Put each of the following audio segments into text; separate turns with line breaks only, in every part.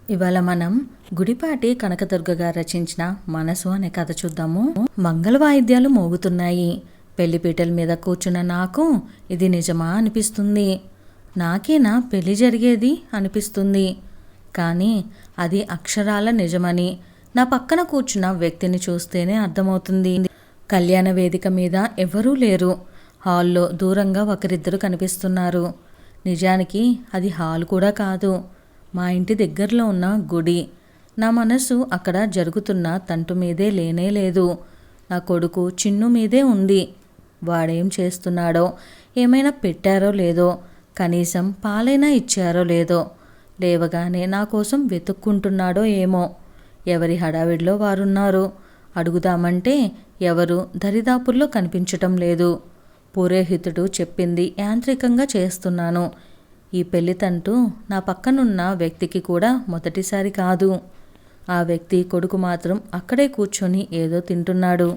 ఇవాళ మనం గుడిపాటి కనకదుర్గ గారు రచించిన మనసు అనే కథ చూద్దాము. మంగళ వాయిద్యాలు మోగుతున్నాయి. పెళ్లిపీటల మీద కూర్చున్న నాకు ఇది నిజమా అనిపిస్తుంది. నాకేనా పెళ్లి జరిగేది అనిపిస్తుంది. కానీ అది అక్షరాల నిజమని నా పక్కన కూర్చున్న వ్యక్తిని చూస్తేనే అర్థమవుతుంది. కళ్యాణ వేదిక మీద ఎవరూ లేరు. హాల్లో దూరంగా ఒకరిద్దరు కనిపిస్తున్నారు. నిజానికి అది హాల్ కూడా కాదు, మా ఇంటి దగ్గరలో ఉన్న గుడి. నా మనసు అక్కడ జరుగుతున్న తంటు మీదే లేనే లేదు. నా కొడుకు చిన్ను మీదే ఉంది. వాడేం చేస్తున్నాడో, ఏమైనా పెట్టారో లేదో, కనీసం పాలైనా ఇచ్చారో లేదో, లేవగానే నా కోసం వెతుక్కుంటున్నాడో ఏమో. ఎవరి హడావిడిలో వారున్నారు. అడుగుదామంటే ఎవరు దరిదాపుల్లో కనిపించటం లేదు. పురోహితుడు చెప్పింది యాంత్రికంగా చేస్తున్నాను. ఈ పెళ్లి తంటూ నా పక్కనున్న వ్యక్తికి కూడా మొదటిసారి కాదు. ఆ వ్యక్తి కొడుకు మాత్రం అక్కడే కూర్చొని ఏదో తింటున్నాడు.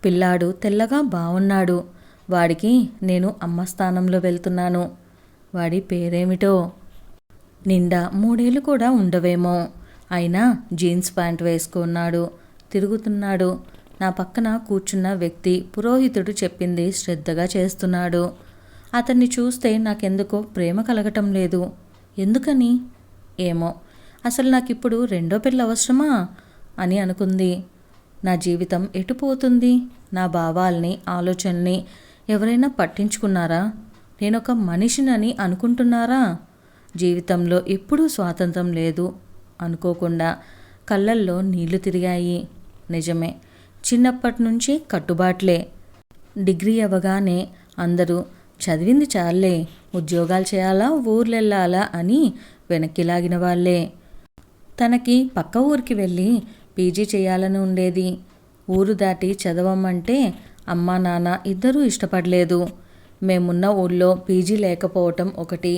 పిల్లాడు తెల్లగా బాగున్నాడు. వాడికి నేను అమ్మ స్థానంలో వెళ్తున్నాను. వాడి పేరేమిటో? నిండా 3 ఏళ్ళు కూడా ఉండవేమో. అయినా జీన్స్ ప్యాంట్ వేసుకున్నాడు, తిరుగుతున్నాడు. నా పక్కన కూర్చున్న వ్యక్తి పురోహితుడు చెప్పింది శ్రద్ధగా చేస్తున్నాడు. అతన్ని చూస్తే నాకెందుకో ప్రేమ కలగటం లేదు. ఎందుకని ఏమో. అసలు నాకిప్పుడు రెండో పెళ్ళి అవసరమా అని అనుకుంది. నా జీవితం ఎటుపోతుంది? నా భావాల్ని, ఆలోచనల్ని ఎవరైనా పట్టించుకున్నారా? నేనొక మనిషినని అనుకుంటున్నారా? జీవితంలో ఎప్పుడూ స్వాతంత్రం లేదు అనుకోకుండా కళ్ళల్లో నీళ్లు తిరిగాయి. నిజమే, చిన్నప్పటి నుంచి కట్టుబాట్లే. డిగ్రీ అవ్వగానే అందరూ చదివింది చాలే, ఉద్యోగాలు చేయాలా, ఊర్లెళ్ళాలా అని వెనక్కి లాగిన వాళ్ళే. తనకి పక్క ఊరికి వెళ్ళి పీజీ చేయాలని ఉండేది. ఊరు దాటి చదవమంటే అమ్మా నాన్న ఇద్దరూ ఇష్టపడలేదు. మేమున్న ఊళ్ళో పీజీ లేకపోవటం ఒకటి,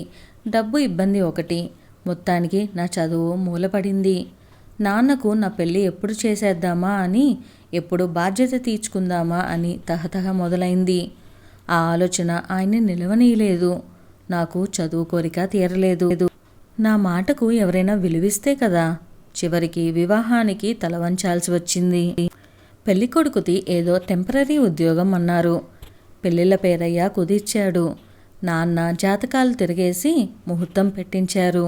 డబ్బు ఇబ్బంది ఒకటి. మొత్తానికి నా చదువు మూలపడింది. నాన్నకు నా పెళ్ళి ఎప్పుడు చేసేద్దామా అని, ఎప్పుడు బాధ్యత తీర్చుకుందామా అని తహతహ మొదలైంది. ఆ ఆలోచన ఆయన్ని నిలవనీయలేదు. నాకు చదువు కోరిక తీరలేదు. నా మాటకు ఎవరైనా విలువిస్తే కదా. చివరికి వివాహానికి తలవంచాల్సి వచ్చింది. పెళ్లి కొడుకుది ఏదో టెంపరీ ఉద్యోగం అన్నారు. పెళ్ళిళ్ళ పేరయ్య కుదిర్చాడు. నాన్న జాతకాలు తిరిగేసి ముహూర్తం పెట్టించారు.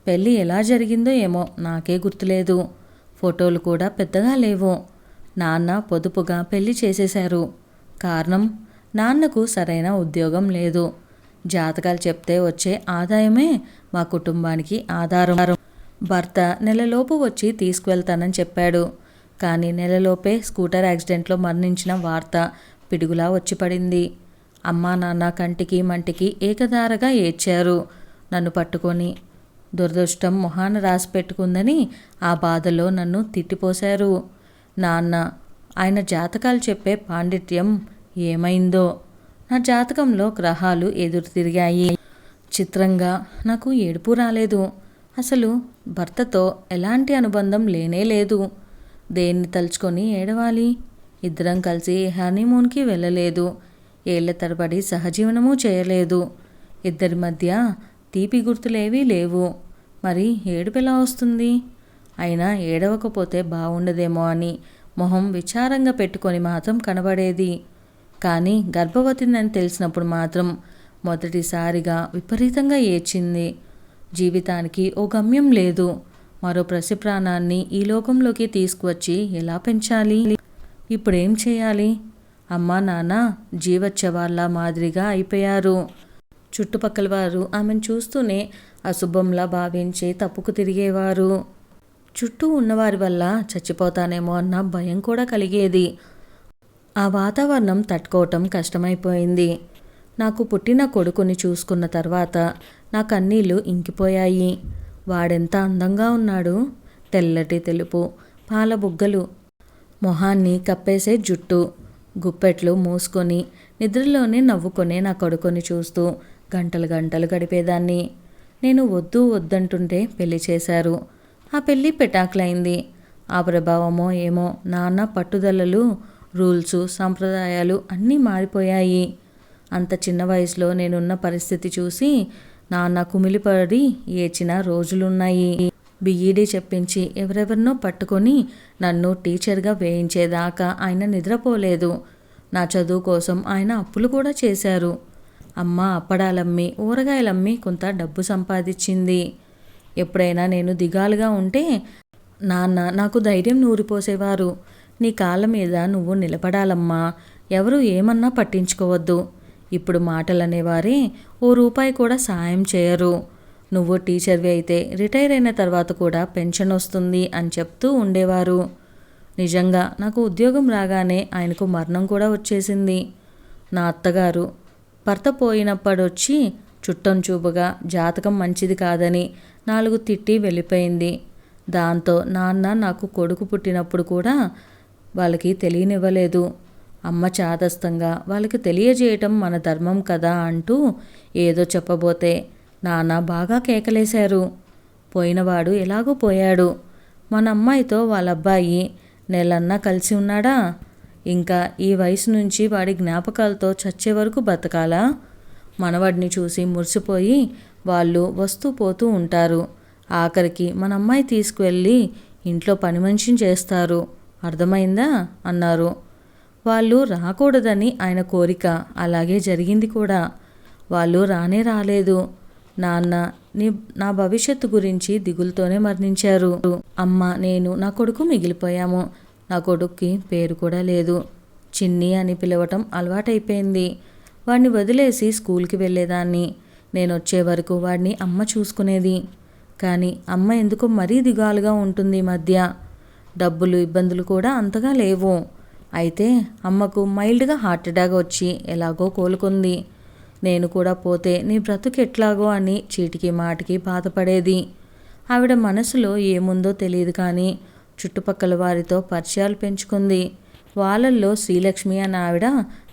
పెళ్ళి ఎలా జరిగిందో ఏమో నాకే గుర్తులేదు. ఫోటోలు కూడా పెద్దగా లేవు. నాన్న పొదుపుగా పెళ్లి చేసేశారు. కారణం, నాన్నకు సరైన ఉద్యోగం లేదు. జాతకాలు చెప్తే వచ్చే ఆదాయమే మా కుటుంబానికి ఆధారం. భర్త నెలలోపు వచ్చి తీసుకువెళ్తానని చెప్పాడు. కానీ నెలలోపే స్కూటర్ యాక్సిడెంట్లో మరణించిన వార్త పిడుగులా వచ్చి పడింది. అమ్మా నాన్న కంటికి మంటికి ఏకధారగా ఏడ్చారు నన్ను పట్టుకొని. దురదృష్టం మొహాన రాసి పెట్టుకుందని ఆ బాధలో నన్ను తిట్టిపోశారు. నాన్న, ఆయన జాతకాలు చెప్పే పాండిత్యం ఏమైందో. నా జాతకంలో గ్రహాలు ఎదురు తిరిగాయి. చిత్రంగా నాకు ఏడుపు రాలేదు. అసలు భర్తతో ఎలాంటి అనుబంధం లేనే లేదు. దేన్ని తలుచుకొని ఏడవాలి? ఇద్దరం కలిసి హనీమూన్కి వెళ్ళలేదు. ఏళ్ల తరబడి సహజీవనము చేయలేదు. ఇద్దరి మధ్య తీపి గుర్తులేవీ లేవు. మరి ఏడుపు ఎలా వస్తుంది? అయినా ఏడవకపోతే బాగుండదేమో అని మొహం విచారంగా పెట్టుకొని మాత్రం కనబడేది. కానీ గర్భవతిని తెలిసినప్పుడు మాత్రం మొదటిసారిగా విపరీతంగా ఏడ్చింది. జీవితానికి ఓ గమ్యం లేదు. మరో ప్రసి ప్రాణాన్ని ఈ లోకంలోకి తీసుకువచ్చి ఎలా పెంచాలి? ఇప్పుడేం చేయాలి? అమ్మా నాన్న జీవచ్చవాళ్ళ మాదిరిగా అయిపోయారు. చుట్టుపక్కల వారు ఆమెను చూస్తూనే అశుభంలా భావించి తప్పుకు తిరిగేవారు. చుట్టూ ఉన్నవారి వల్ల చచ్చిపోతానేమో అన్న భయం కూడా కలిగేది. ఆ వాతావరణం తట్టుకోవటం కష్టమైపోయింది. నాకు పుట్టిన కొడుకుని చూసుకున్న తర్వాత నా కన్నీళ్లు ఇంకిపోయాయి. వాడెంత అందంగా ఉన్నాడు. తెల్లటి తెలుపు, పాల బుగ్గలు, మొహాన్ని కప్పేసే జుట్టు, గుప్పెట్లు మూసుకొని నిద్రలోనే నవ్వుకొని నా కొడుకుని చూస్తూ గంటలు గంటలు గడిపేదాన్ని. నేను వద్దు వద్దంటుంటే పెళ్లి చేశారు. ఆ పెళ్ళి పెటాకులైంది. ఆ ప్రభావమో ఏమో నాన్న పట్టుదలలు, రూల్సు, సంప్రదాయాలు అన్నీ మారిపోయాయి. అంత చిన్న వయసులో నేనున్న పరిస్థితి చూసి నాన్న కుమిలిపడి ఏడ్చిన రోజులున్నాయి. బీఈడీ చెప్పించి ఎవరెవరినో పట్టుకొని నన్ను టీచర్గా వేయించేదాకా ఆయన నిద్రపోలేదు. నా చదువు కోసం ఆయన అప్పులు కూడా చేశారు. అమ్మ అప్పడాలమ్మి ఊరగాయలమ్మి కొంత డబ్బు సంపాదించింది. ఎప్పుడైనా నేను దిగాలుగా ఉంటే నాన్న నాకు ధైర్యం నూరిపోసేవారు. నీ కాళ్ళ మీద నువ్వు నిలబడాలమ్మా, ఎవరు ఏమన్నా పట్టించుకోవద్దు. ఇప్పుడు మాటలనేవారే ఓ రూపాయి కూడా సాయం చేయరు. నువ్వు టీచర్వి అయితే రిటైర్ అయిన తర్వాత కూడా పెన్షన్ వస్తుంది అని చెప్తూ ఉండేవారు. నిజంగా నాకు ఉద్యోగం రాగానే ఆయనకు మరణం కూడా వచ్చేసింది. నా అత్తగారు భర్త పోయినప్పుడొచ్చి చుట్టం చూపుగా జాతకం మంచిది కాదని 4 తిట్టి వెళ్ళిపోయింది. దాంతో నాన్న నాకు కొడుకు పుట్టినప్పుడు కూడా వాళ్ళకి తెలియనివ్వలేదు. అమ్మ చాదస్తంగా వాళ్ళకి తెలియజేయటం మన ధర్మం కదా అంటూ ఏదో చెప్పబోతే నాన్న బాగా కేకలేశారు. పోయినవాడు ఎలాగో పోయాడు. మన అమ్మాయితో వాళ్ళ అబ్బాయి నెలన్నా కలిసి ఉన్నాడా? ఇంకా ఈ వయసు నుంచి వాడి జ్ఞాపకాలతో చచ్చే వరకు బతకాలా? మనవాడిని చూసి మురిసిపోయి వాళ్ళు వస్తూ పోతూ ఉంటారు. ఆఖరికి మన అమ్మాయి తీసుకువెళ్ళి ఇంట్లో పని మనిషిని చేస్తారు. అర్థమైందా అన్నారు. వాళ్ళు రాకూడదని ఆయన కోరిక, అలాగే జరిగింది కూడా. వాళ్ళు రానే రాలేదు. నాన్న నా భవిష్యత్తు గురించి దిగులుతోనే మరణించారు. అమ్మ నేను నా కొడుకు మిగిలిపోయాము. నా కొడుక్కి పేరు కూడా లేదు. చిన్ని అని పిలవటం అలవాటైపోయింది. వాడిని వదిలేసి స్కూల్కి వెళ్ళేదాన్ని. నేను వచ్చే వరకు వాడిని అమ్మ చూసుకునేది. కానీ అమ్మ ఎందుకో మరీ దిగాలుగా ఉంటుంది ఈ మధ్య. డబ్బులు ఇబ్బందులు కూడా అంతగా లేవు. అయితే అమ్మకు మైల్డ్గా హార్ట్ అటాక్ వచ్చి ఎలాగో కోలుకుంది. నేను కూడా పోతే నీ బ్రతుకు ఎట్లాగో అని చీటికి మాటికి బాధపడేది. ఆవిడ మనసులో ఏముందో తెలియదు కానీ చుట్టుపక్కల వారితో పరిచయాలు పెంచుకుంది. వాళ్ళల్లో శ్రీలక్ష్మి అన్న ఆవిడ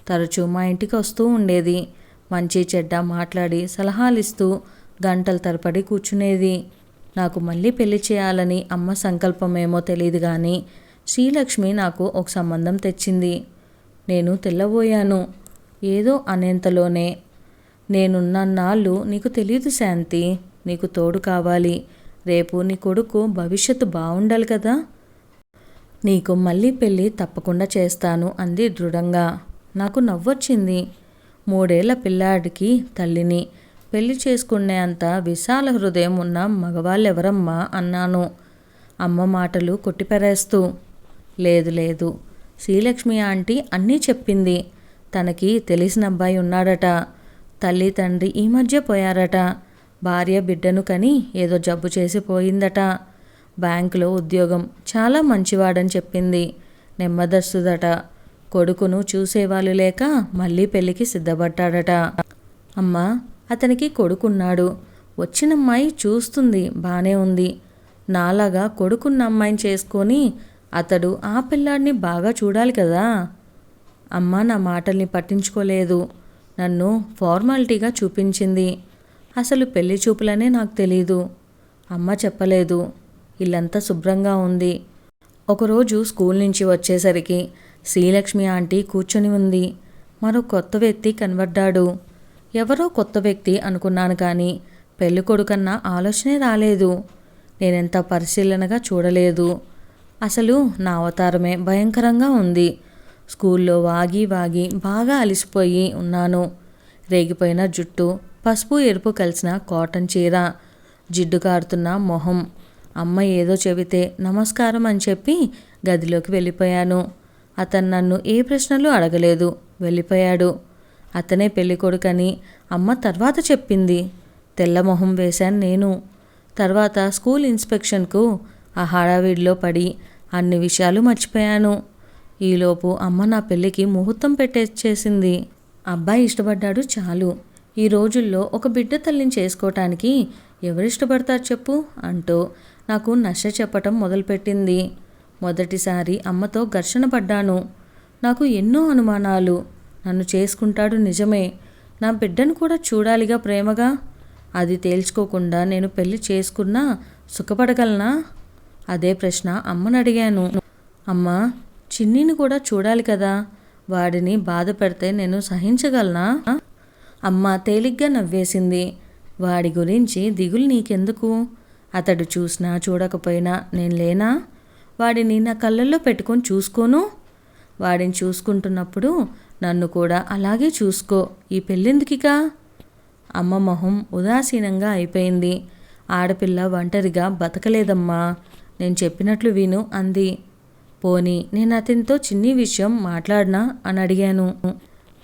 తరచూ మా ఇంటికి వస్తూ ఉండేది. మంచి చెడ్డ మాట్లాడి సలహాలిస్తూ గంటల తరబడి కూర్చునేది. నాకు మళ్ళీ పెళ్లి చేయాలని అమ్మ సంకల్పమేమో తెలియదు కానీ శ్రీలక్ష్మి నాకు ఒక సంబంధం తెచ్చింది. నేను తెల్లబోయాను. ఏదో అనేంతలోనే, నేనున్నన్నాళ్ళు నీకు తెలియదు శాంతి, నీకు తోడు కావాలి. రేపు నీ కొడుకు భవిష్యత్తు బాగుండాలి కదా. నీకు మళ్ళీ పెళ్ళి తప్పకుండా చేస్తాను అంది దృఢంగా. నాకు నవ్వొచ్చింది. 3 ఏళ్ల పిల్లాడికి తల్లిని. పెళ్లి చేసుకునే అంత విశాల హృదయం ఉన్న మగవాళ్ళెవరమ్మా అన్నాను అమ్మ మాటలు కొట్టిపెరేస్తూ. లేదు లేదు, శ్రీలక్ష్మి ఆంటీ అన్నీ చెప్పింది. తనకి తెలిసిన అబ్బాయి ఉన్నాడట. తల్లి తండ్రి ఈ మధ్య పోయారట. భార్య బిడ్డను కని ఏదో జబ్బు చేసి పోయిందట. బ్యాంకులో ఉద్యోగం, చాలా మంచివాడని చెప్పింది. నెమ్మదస్తుదట. కొడుకును చూసేవాళ్ళు లేక మళ్ళీ పెళ్ళికి సిద్ధపడ్డాడట. అమ్మా, అతనికి కొడుకున్నాడు. వచ్చిన అమ్మాయి చూస్తుంది, బానే ఉంది. నాలాగా కొడుకున్న అమ్మాయిని చేసుకొని అతడు ఆ పిల్లాడిని బాగా చూడాలి కదా. అమ్మ నా మాటల్ని పట్టించుకోలేదు. నన్ను ఫార్మాలిటీగా చూపించింది. అసలు పెళ్లి చూపులనే నాకు తెలీదు. అమ్మ చెప్పలేదు. ఇల్లంతా శుభ్రంగా ఉంది. ఒకరోజు స్కూల్ నుంచి వచ్చేసరికి శ్రీలక్ష్మి ఆంటీ కూర్చొని ఉంది. మరో కొత్త వ్యక్తి కనబడ్డాడు. ఎవరో కొత్త వ్యక్తి అనుకున్నాను కానీ పెళ్లి కొడుకన్న ఆలోచనే రాలేదు. నేనెంత పరిశీలనగా చూడలేదు. అసలు నా అవతారమే భయంకరంగా ఉంది. స్కూల్లో వాగి వాగి బాగా అలిసిపోయి ఉన్నాను. రేగిపోయిన జుట్టు, పసుపు ఎరుపు కలిసిన కాటన్ చీర, జిడ్డు కారుతున్న మొహం. అమ్మ ఏదో చెబితే నమస్కారం అని చెప్పి గదిలోకి వెళ్ళిపోయాను. అతను నన్ను ఏ ప్రశ్నలు అడగలేదు, వెళ్ళిపోయాడు. అతనే పెళ్లి కొడుకని అమ్మ తర్వాత చెప్పింది. తెల్లమొహం వేశాను నేను. తర్వాత స్కూల్ ఇన్స్పెక్షన్కు ఆ హడావిడిలో పడి అన్ని విషయాలు మర్చిపోయాను. ఈలోపు అమ్మ నా పెళ్ళికి ముహూర్తం పెట్టేసేసింది. అబ్బాయి ఇష్టపడ్డాడు చాలు. ఈ రోజుల్లో ఒక బిడ్డ తల్లిని చేసుకోవటానికి ఎవరిష్టపడతారు చెప్పు అంటూ నాకు నచ్చ చెప్పటం మొదలుపెట్టింది. మొదటిసారి అమ్మతో ఘర్షణ పడ్డాను. నాకు ఎన్నో అనుమానాలు. నన్ను చేసుకుంటాడు నిజమే, నా బిడ్డను కూడా చూడాలిగా ప్రేమగా. అది తేల్చుకోకుండా నేను పెళ్లి చేసుకున్నా సుఖపడగలనా? అదే ప్రశ్న అమ్మని అడిగాను. అమ్మా, చిన్నిని కూడా చూడాలి కదా. వాడిని బాధ పెడితే నేను సహించగలనా? అమ్మ తేలిగ్గా నవ్వేసింది. వాడి గురించి దిగులు నీకెందుకు? అతడు చూసినా చూడకపోయినా నేను లేనా? వాడిని నా కళ్ళల్లో పెట్టుకొని చూసుకోను. వాడిని చూసుకుంటున్నప్పుడు నన్ను కూడా అలాగే చూసుకో. ఈ పెళ్ళెందుకికా? అమ్మ మొహం ఉదాసీనంగా అయిపోయింది. ఆడపిల్ల ఒంటరిగా బతకలేదమ్మా, నేను చెప్పినట్లు విను అంది. పోనీ నేను అతనితో చిన్ని విషయం మాట్లాడినా అని అడిగాను.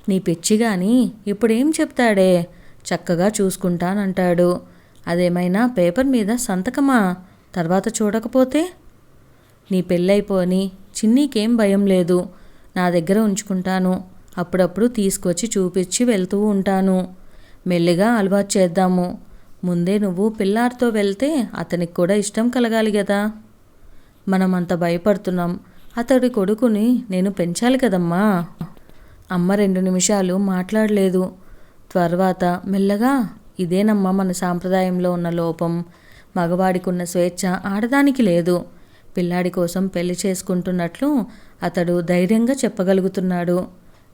నీ పిచ్చిగాని ఇప్పుడేం చెప్తాడే? చక్కగా చూసుకుంటానంటాడు. అదేమైనా పేపర్ మీద సంతకమా? తర్వాత చూడకపోతే? నీ పెళ్ళైపోని చిన్నీకేం భయం లేదు. నా దగ్గర ఉంచుకుంటాను. అప్పుడప్పుడు తీసుకొచ్చి చూపించి వెళ్తూ ఉంటాను. మెల్లిగా అలవాటు చేద్దాము. ముందే నువ్వు పిల్లాడితో వెళ్తే అతనికి కూడా ఇష్టం కలగాలి కదా. మనం అంత భయపడుతున్నాం. అతడి కొడుకుని నేను పెంచాలి కదమ్మా. అమ్మ 2 నిమిషాలు మాట్లాడలేదు. తర్వాత మెల్లగా, ఇదేనమ్మా మన సాంప్రదాయంలో ఉన్న లోపం. మగవాడికున్న స్వేచ్ఛ ఆడదానికి లేదు. పిల్లాడి కోసం పెళ్లి చేసుకుంటున్నట్లు అతడు ధైర్యంగా చెప్పగలుగుతున్నాడు.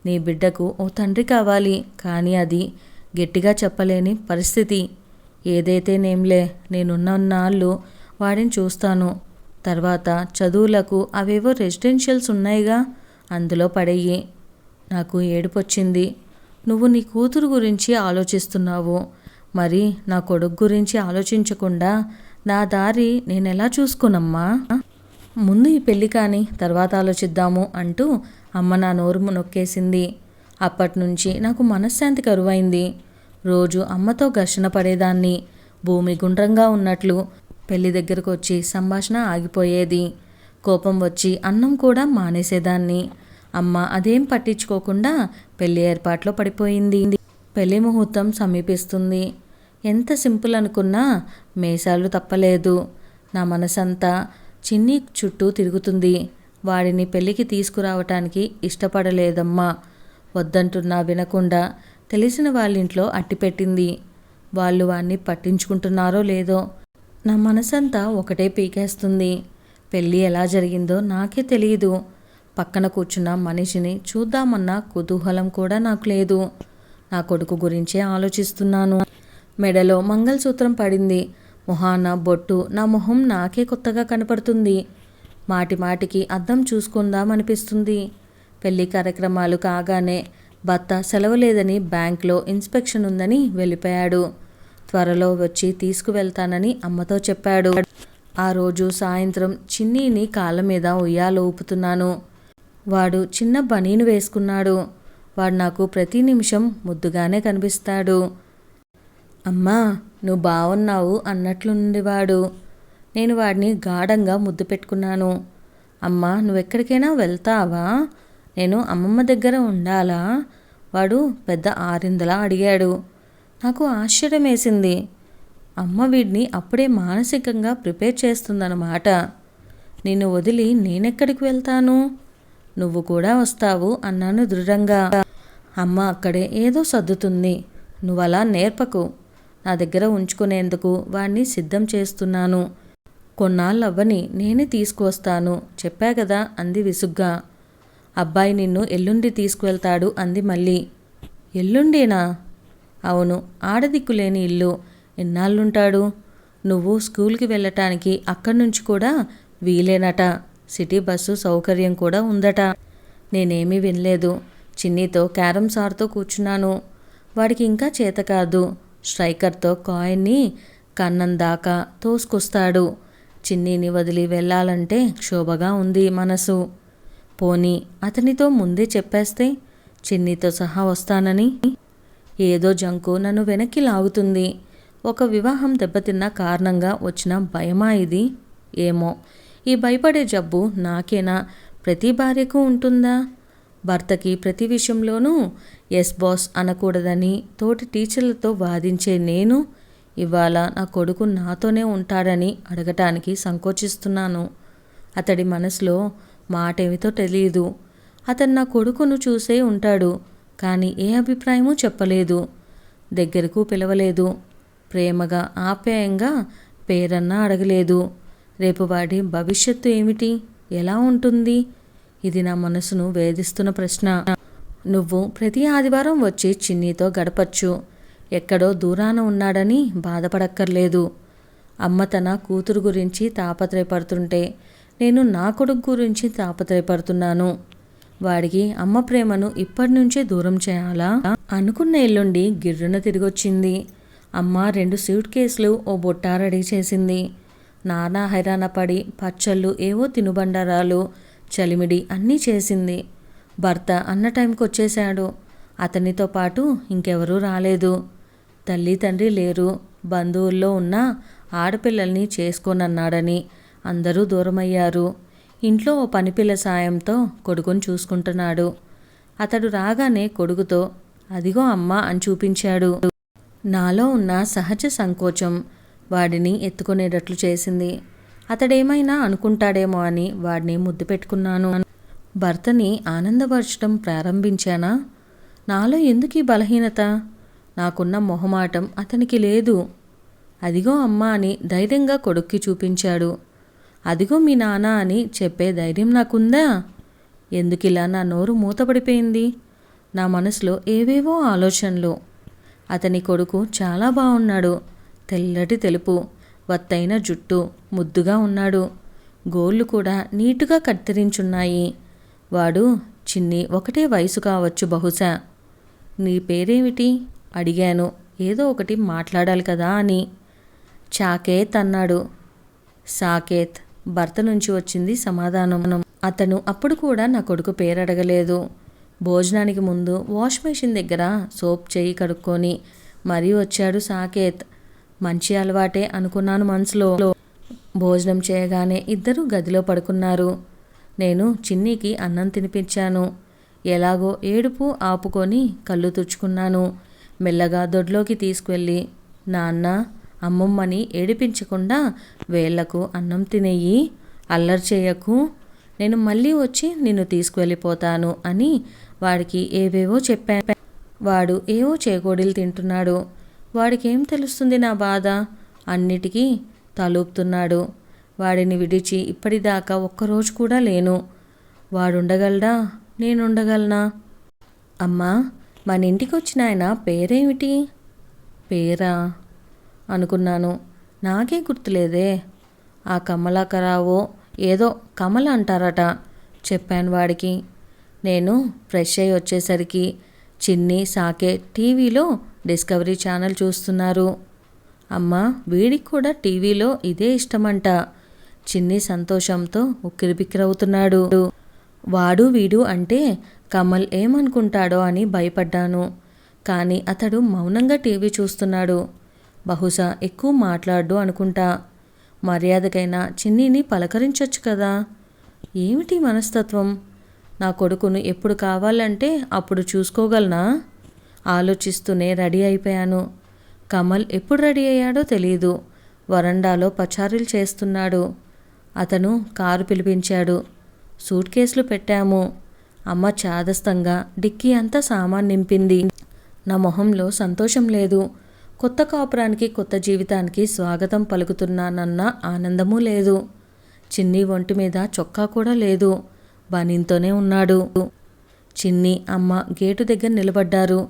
నీ బిడ్డకు ఓ తండ్రి కావాలి, కానీ అది గట్టిగా చెప్పలేని పరిస్థితి. ఏదైతేనేంలే, నేనున్నన్నాళ్ళు వాడిని చూస్తాను. తర్వాత చదువులకు అవేవో రెసిడెన్షియల్స్ ఉన్నాయిగా, అందులో పడేయి. నాకు ఏడుపొచ్చింది. నువ్వు నీ కూతురు గురించి ఆలోచిస్తున్నావు, మరి నా కొడుకు గురించి ఆలోచించకుండా నా దారి నేనెలా చూసుకోనమ్మా? ముందు ఈ పెళ్ళి కాని తర్వాత ఆలోచిద్దాము అంటూ అమ్మ నా నోరు నొక్కేసింది. అప్పటినుంచి నాకు మనశ్శాంతి కరువైంది. రోజు అమ్మతో ఘర్షణ పడేదాన్ని. భూమి గుండ్రంగా ఉన్నట్లు పెళ్లి దగ్గరకు వచ్చి సంభాషణ ఆగిపోయేది. కోపం వచ్చి అన్నం కూడా మానేసేదాన్ని. అమ్మ అదేం పట్టించుకోకుండా పెళ్లి ఏర్పాట్లో పడిపోయింది. పెళ్లి ముహూర్తం సమీపిస్తుంది. ఎంత సింపుల్ అనుకున్నా మేసాలు తప్పలేదు. నా మనసంతా చిన్ని చుట్టూ తిరుగుతుంది. వాడిని పెళ్లికి తీసుకురావటానికి ఇష్టపడలేదమ్మా. వద్దంటున్నా వినకుండా తెలిసిన వాళ్ళింట్లో అట్టిపెట్టింది. వాళ్ళు వాణ్ణి పట్టించుకుంటున్నారో లేదో నా మనసంతా ఒకటే పీకేస్తుంది. పెళ్ళి ఎలా జరిగిందో నాకే తెలియదు. పక్కన కూర్చున్న మనిషిని చూద్దామన్న కుతూహలం కూడా నాకు లేదు. నా కొడుకు గురించే ఆలోచిస్తున్నాను. మెడలో మంగళసూత్రం పడింది. మొహాన బొట్టు. నా మొహం నాకే కొత్తగా కనపడుతుంది. మాటి మాటికి అద్దం చూసుకుందామనిపిస్తుంది. పెళ్లి కార్యక్రమాలు కాగానే భర్త సెలవు లేదని బ్యాంక్లో ఇన్స్పెక్షన్ ఉందని వెళ్ళిపోయాడు. త్వరలో వచ్చి తీసుకువెళ్తానని అమ్మతో చెప్పాడు. ఆ రోజు సాయంత్రం చిన్నీని కాళ్ళ మీద ఉయ్యాల ఊపుతున్నాను. వాడు చిన్న బనీను వేసుకున్నాడు. వాడు నాకు ప్రతి నిమిషం ముద్దుగానే కనిపిస్తాడు. అమ్మా నువ్వు బాగున్నావు అన్నట్లుండేవాడు. నేను వాడిని గాఢంగా ముద్దు పెట్టుకున్నాను. అమ్మా నువ్వెక్కడికైనా వెళ్తావా? నేను అమ్మమ్మ దగ్గర ఉండాలా? వాడు పెద్ద ఆరిందలా అడిగాడు. నాకు ఆశ్చర్యం వేసింది. అమ్మ వీడిని అప్పుడే మానసికంగా ప్రిపేర్ చేస్తుందన్నమాట. నిన్ను వదిలి నేనెక్కడికి వెళ్తాను? నువ్వు కూడా వస్తావు అన్నాను దృఢంగా. అమ్మ అక్కడే ఏదో సర్దుతుంది. నువ్వలా నేర్పకు. నా దగ్గర ఉంచుకునేందుకు వాణ్ణి సిద్ధం చేస్తున్నాను. కొన్నాళ్ళవ్వని నేనే తీసుకువస్తాను చెప్పా కదా అంది విసుగ్గా. అబ్బాయి నిన్ను ఎల్లుండి తీసుకువెళ్తాడు అంది మళ్ళీ. ఎల్లుండేనా? అవును, ఆడదిక్కులేని ఇల్లు ఎన్నాళ్ళుంటాడు? నువ్వు స్కూల్కి వెళ్ళటానికి అక్కడి నుంచి కూడా వీలేనట. సిటీ బస్సు సౌకర్యం కూడా ఉందట. నేనేమీ వినలేదు. చిన్నీతో క్యారమ్స్ ఆడుతూ కూర్చున్నాను. వాడికి ఇంకా చేత కాదు. స్ట్రైకర్తో కాయిన్ని కన్నం దాకా తోసుకొస్తాడు. చిన్నీని వదిలి వెళ్ళాలంటే క్షోభగా ఉంది మనసు. పోనీ అతనితో ముందే చెప్పేస్తే చిన్నీతో సహా వస్తానని. ఏదో జంకు నన్ను వెనక్కి లాగుతుంది. ఒక వివాహం దెబ్బతిన్న కారణంగా వచ్చిన భయమా ఇది? ఏమో, ఈ భయపడే జబ్బు నాకేనా, ప్రతి భార్యకు ఉంటుందా? భర్తకి ప్రతి విషయంలోనూ ఎస్ బాస్ అనకూడదని తోటి టీచర్లతో వాదించే నేను ఇవాళ నా కొడుకు నాతోనే ఉంటాడని అడగటానికి సంకోచిస్తున్నాను. అతడి మనసులో మాటేమితో తెలియదు. అతను నా కొడుకును చూసే ఉంటాడు, కానీ ఏ అభిప్రాయమూ చెప్పలేదు. దగ్గరకు పిలవలేదు. ప్రేమగా ఆప్యాయంగా పేరన్నా అడగలేదు. రేపు వాడి భవిష్యత్తు ఏమిటి, ఎలా ఉంటుంది? ఇది నా మనసును వేధిస్తున్న ప్రశ్న. నువ్వు ప్రతి ఆదివారం వచ్చి చిన్నీతో గడపచ్చు. ఎక్కడో దూరాన ఉన్నాడని బాధపడక్కర్లేదు. అమ్మ తన కూతురు గురించి తాపత్రయపడుతుంటే నేను నా కొడుకు గురించి తాపత్రయపడుతున్నాను. వాడికి అమ్మ ప్రేమను ఇప్పటి నుంచే దూరం చేయాలా? అనుకున్న ఎల్లుండి గిర్రున తిరిగొచ్చింది. అమ్మ 2 సూట్ కేసులు, ఓ బుట్ట రెడీ చేసింది. నానా హైరాణ పడి పచ్చళ్ళు, ఏవో తినుబండారాలు, చలిమిడి అన్నీ చేసింది. భర్త అన్న టైంకి వచ్చేశాడు. అతనితో పాటు ఇంకెవరూ రాలేదు. తల్లి తండ్రి లేరు. బంధువుల్లో ఉన్న ఆడపిల్లల్ని చేసుకోనన్నాడని అందరూ దూరమయ్యారు. ఇంట్లో ఓ పనిపిల్ల సాయంతో కొడుకుని చూసుకుంటున్నాడు. అతడు రాగానే కొడుకుతో అదిగో అమ్మ అని చూపించాడు. నాలో ఉన్న సహజ సంకోచం వాడిని ఎత్తుకునేటట్లు చేసింది. అతడేమైనా అనుకుంటాడేమో అని వాడిని ముద్దు పెట్టుకున్నాను. భర్తని ఆనందపరచడం ప్రారంభించానా? నాలో ఎందుకు ఈ బలహీనత? నాకున్న మొహమాటం అతనికి లేదు. అదిగో అమ్మ అని ధైర్యంగా కొడుక్కి చూపించాడు. అదిగో మీ నాన్న అని చెప్పే ధైర్యం నాకుందా? ఎందుకిలా నా నోరు మూతపడిపోయింది? నా మనసులో ఏవేవో ఆలోచనలు. అతని కొడుకు చాలా బాగున్నాడు. తెల్లటి తెలుపు, వత్తైన జుట్టు, ముద్దుగా ఉన్నాడు. గోళ్ళు కూడా నీటుగా కత్తిరించున్నాయి. వాడు చిన్ని ఒకటే వయసు కావచ్చు బహుశా. నీ పేరేమిటి అడిగాను. ఏదో ఒకటి మాట్లాడాలి కదా అని. చాకేత్ అన్నాడు. సాకేత్, భర్త నుంచి వచ్చింది సమాధానం. అతను అప్పుడు కూడా నా కొడుకు పేరు అడగలేదు. భోజనానికి ముందు వాష్ మెషిన్ దగ్గర సోప్ చేయి కడుక్కొని మరీ వచ్చాడు సాకేత్. మంచి అలవాటే అనుకున్నాను మనసులో. భోజనం చేయగానే ఇద్దరు గదిలో పడుకున్నారు. నేను చిన్నికి అన్నం తినిపించాను. ఎలాగో ఏడుపు ఆపుకొని కళ్ళు తుడుచుకున్నాను. మెల్లగా దొడ్లోకి తీసుకువెళ్ళి నాన్న, అమ్మమ్మని ఏడిపించకుండా వేళ్లకు అన్నం తినేయి, అల్లరి చేయకు, నేను మళ్ళీ వచ్చి నిన్ను తీసుకువెళ్ళిపోతాను అని వాడికి ఏవేవో చెప్పాను. వాడు ఏవో చేకోడీలు తింటున్నాడు. వాడికేం తెలుస్తుంది నా బాధ? అన్నిటికీ తలూపుతున్నాడు. వాడిని విడిచి ఇప్పటిదాకా ఒక్కరోజు కూడా లేను. వాడుండగలడా? నేనుండగలనా? అమ్మా, మన ఇంటికి వచ్చిన ఆయన పేరేమిటి? పేరా అనుకున్నాను. నాకే గుర్తులేదే. ఆ కమలాకరావో ఏదో కమల అంటారట చెప్పాను వాడికి. నేను ఫ్రెష్ అయ్యి వచ్చేసరికి చిన్ని, సాకే టీవీలో డిస్కవరీ ఛానల్ చూస్తున్నారు. అమ్మ, వీడికి కూడా టీవీలో ఇదే ఇష్టమంట. చిన్ని సంతోషంతో ఉక్కిరిబిక్కిరవుతున్నాడు. వాడు వీడు అంటే కమల్ ఏమనుకుంటాడో అని భయపడ్డాను. కానీ అతడు మౌనంగా టీవీ చూస్తున్నాడు. బహుశా ఎక్కువ మాట్లాడు అనుకుంటా. మర్యాదకైనా చిన్నీని పలకరించొచ్చు కదా. ఏమిటి మనస్తత్వం? నా కొడుకును ఎప్పుడు కావాలంటే అప్పుడు చూసుకోగలనా? ఆలోచిస్తూనే రెడీ అయిపోయాను. కమల్ ఎప్పుడు రెడీ అయ్యాడో తెలీదు. వరండాలో పచారీలు చేస్తున్నాడు. అతను కారు పిలిపించాడు. సూట్ కేసులు పెట్టాము. అమ్మ చాదస్తంగా డిక్కీ అంతా సామాన్ నింపింది. నా మొహంలో సంతోషం లేదు. కొత్త కాపురానికి, కొత్త జీవితానికి స్వాగతం పలుకుతున్నానన్న ఆనందమూ లేదు. చిన్ని ఒంటి మీద చొక్కా కూడా లేదు. బనీన్తోనే ఉన్నాడు. చిన్ని, అమ్మ గేటు దగ్గర నిలబడ్డారు.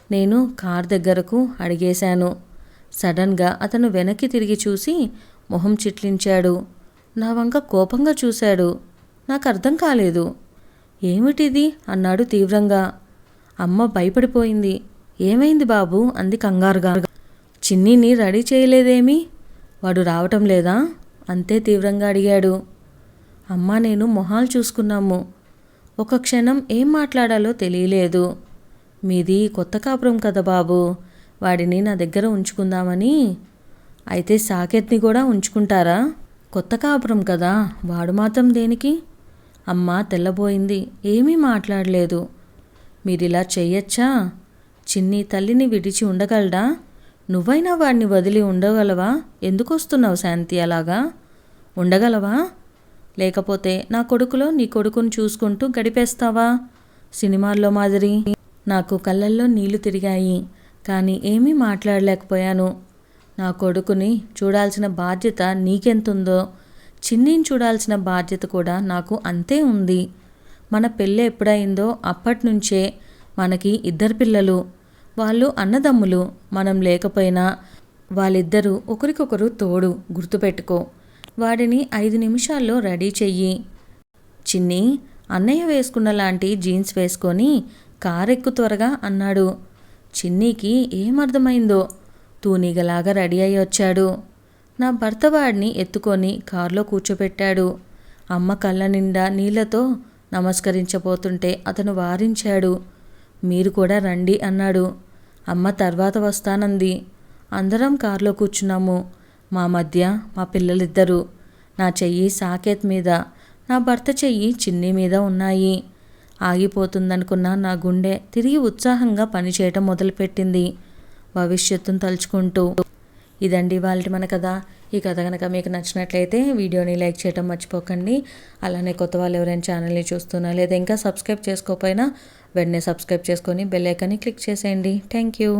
నేను కార్ దగ్గరకు అడిగేశాను. సడన్గా అతను వెనక్కి తిరిగి చూసి మొహం చిట్లించాడు. నా వంక కోపంగా చూశాడు. నాకు అర్థం కాలేదు. ఏమిటిది అన్నాడు తీవ్రంగా. అమ్మ భయపడిపోయింది. ఏమైంది బాబు అంది కంగారుగా. చిన్నీని రెడీ చేయలేదేమి? వాడు రావటం లేదా? అంతే తీవ్రంగా అడిగాడు. అమ్మ నేను మొహాలు చూసుకున్నాము. ఒక క్షణం ఏం మాట్లాడాలో తెలియలేదు. మీది కొత్త కాపురం కదా బాబు, వాడిని నా దగ్గర ఉంచుకుందామని. అయితే సాకేత్ని కూడా ఉంచుకుంటారా? కొత్త కాపురం కదా, వాడు మాత్రం దేనికి? అమ్మ తెల్లబోయింది. ఏమీ మాట్లాడలేదు. మీరిలా చెయ్యొచ్చా? చిన్ని తల్లిని విడిచి ఉండగలడా? నువ్వైనా వాడిని వదిలి ఉండగలవా? ఎందుకు వస్తున్నావు శాంతి అలాగా? ఉండగలవా? లేకపోతే నా కొడుకులో నీ కొడుకుని చూసుకుంటూ గడిపేస్తావా సినిమాల్లో మాదిరి? నాకు కళ్ళల్లో నీళ్లు తిరిగాయి. కానీ ఏమీ మాట్లాడలేకపోయాను. నా కొడుకుని చూడాల్సిన బాధ్యత నీకెంతుందో చిన్నీని చూడాల్సిన బాధ్యత కూడా నాకు అంతే ఉంది. మన పెళ్ళి ఎప్పుడైందో అప్పటినుంచే మనకి 2 పిల్లలు. వాళ్ళు అన్నదమ్ములు. మనం లేకపోయినా వాళ్ళిద్దరూ ఒకరికొకరు తోడు, గుర్తుపెట్టుకో. వాడిని 5 నిమిషాల్లో రెడీ చెయ్యి. చిన్ని అన్నయ్య వేసుకున్న లాంటి జీన్స్ వేసుకొని కారెక్కు త్వరగా అన్నాడు. చిన్నీకి ఏమర్థమైందో తూనీగలాగా రెడీ అయి వచ్చాడు. నా భర్త వాడిని ఎత్తుకొని కారులో కూర్చోపెట్టాడు. అమ్మ కళ్ళ నిండా నీళ్లతో నమస్కరించబోతుంటే అతను వారించాడు. మీరు కూడా రండి అన్నాడు. అమ్మ తర్వాత వస్తానంది. అందరం కారులో కూర్చున్నాము. మా మధ్య మా పిల్లలిద్దరూ. నా చెయ్యి సాకేత్ మీద, నా భర్త చెయ్యి చిన్ని మీద ఉన్నాయి. ఆగిపోతుందనుకున్న నా గుండె తిరిగి ఉత్సాహంగా పనిచేయటం మొదలుపెట్టింది, భవిష్యత్తును తలుచుకుంటూ. ఇదండి వాళ్ళ మన కథ. ఈ కథ కనుక మీకు నచ్చినట్లయితే వీడియోని లైక్ చేయడం మర్చిపోకండి. అలానే కొత్త వాళ్ళు ఎవరైనా ఛానల్ని చూస్తున్నా లేదా ఇంకా సబ్స్క్రైబ్ చేసుకోకపోయినా వెంటనే సబ్స్క్రైబ్ చేసుకొని బెల్ ఐకాన్ని క్లిక్ చేసేయండి. Thank you.